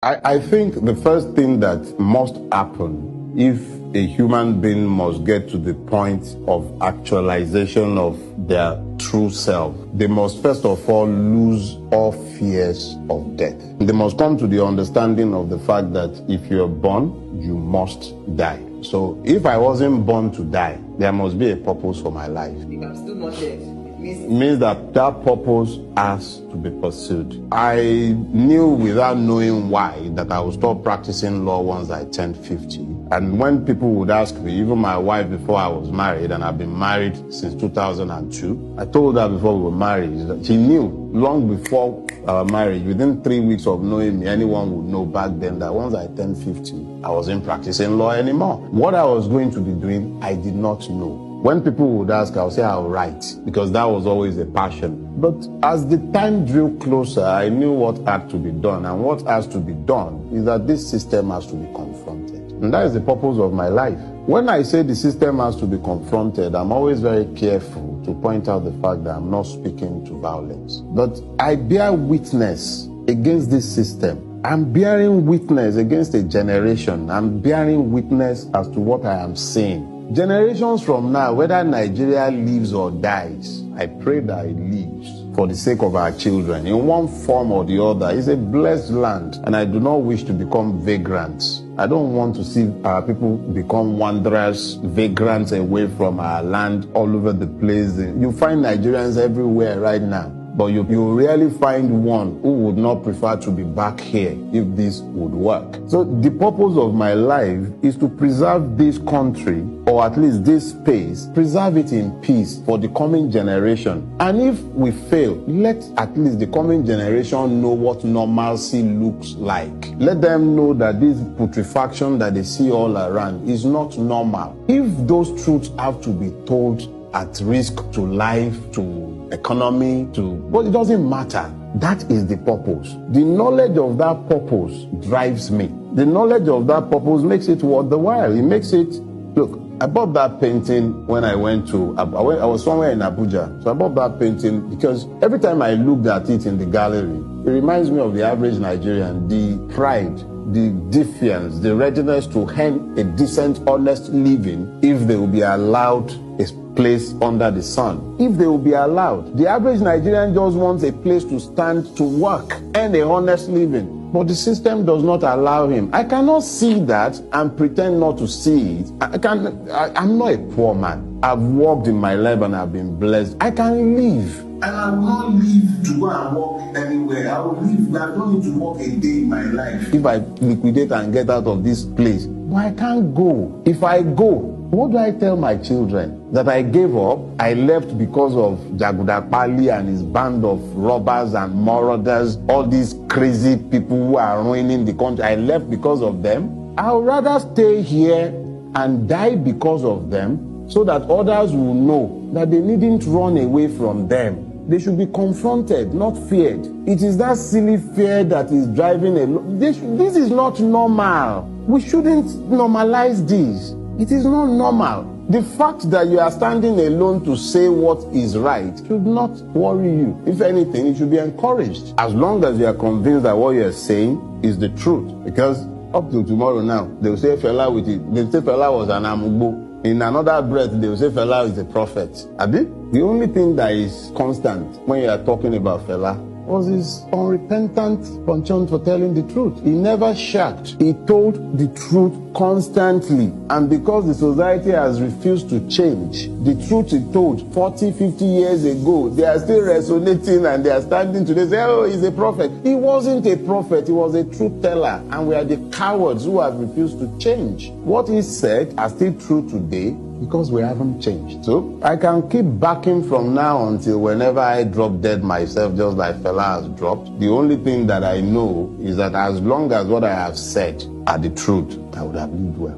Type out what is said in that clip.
I think the first thing that must happen if a human being must get to the point of actualization of their true self, they must first of all lose all fears of death. They must come to the understanding of the fact that if you're born, you must die. So if I wasn't born to die, there must be a purpose for my life. If I'm still not dead, it means that that purpose has to be pursued. I knew without knowing why that I would stop practicing law once I turned 50. And when people would ask me, even my wife before I was married, and I've been married since 2002, I told her before we were married that she knew long before our marriage, within 3 weeks of knowing me, anyone would know back then that once I turned 50, I wasn't practicing law anymore. What I was going to be doing, I did not know. When people would ask, I'll say I'll write, because that was always a passion. But as the time drew closer, I knew what had to be done. And what has to be done is that this system has to be confronted. And that is the purpose of my life. When I say the system has to be confronted, I'm always very careful to point out the fact that I'm not speaking to violence. But I bear witness against this system. I'm bearing witness against a generation. I'm bearing witness as to what I am seeing. Generations from now, whether Nigeria lives or dies, I pray that it lives for the sake of our children. In one form or the other, it's a blessed land, and I do not wish to become vagrants. I don't want to see our people become wanderers, vagrants away from our land all over the place. You find Nigerians everywhere right now. But you rarely find one who would not prefer to be back here if this would work. So the purpose of my life is to preserve this country, or at least this space, preserve it in peace for the coming generation. And if we fail, let at least the coming generation know what normalcy looks like. Let them know that this putrefaction that they see all around is not normal. If those truths have to be told at risk to life, to economy, but it doesn't matter. That is the purpose. The knowledge of that purpose drives me. The knowledge of that purpose makes it worth the while. It makes it, look, I bought that painting when I went to, I was somewhere in Abuja. So I bought that painting because every time I looked at it in the gallery, it reminds me of the average Nigerian, the pride, the defiance, the readiness to earn a decent, honest living if they will be allowed a place under the sun. If they will be allowed. The average Nigerian just wants a place to stand to work and a honest living. But the system does not allow him. I cannot see that and pretend not to see it. I'm not a poor man. I've worked in my life and I've been blessed. I can live. And I will not live to go and work anywhere. I will live. I don't need to work a day in my life. If I liquidate and get out of this place, but I can't go. If I go, what do I tell my children? That I gave up, I left because of Jaguda Pali and his band of robbers and marauders, all these crazy people who are ruining the country. I left because of them. I would rather stay here and die because of them so that others will know that they needn't run away from them. They should be confronted, not feared. It is that silly fear that is driving this is not normal. We shouldn't normalize this. It is not normal. The fact that you are standing alone to say what is right should not worry you. If anything, it should be encouraged. As long as you are convinced that what you are saying is the truth. Because up to tomorrow now, they will say Fela with it. They will say Fela was an amugbo. In another breath, they will say Fela is a prophet. Abi? The only thing that is constant when you are talking about Fela was his unrepentant penchant for telling the truth. He never shirked. He told the truth constantly. And because the society has refused to change, the truth he told 40, 50 years ago, they are still resonating and they are standing today say, oh, he's a prophet. He wasn't a prophet. He was a truth teller. And we are the cowards who have refused to change. What he said are still true today, because we haven't changed. So I can keep backing from now until whenever I drop dead myself, just like Fela has dropped. The only thing that I know is that as long as what I have said are the truth, I would have lived well.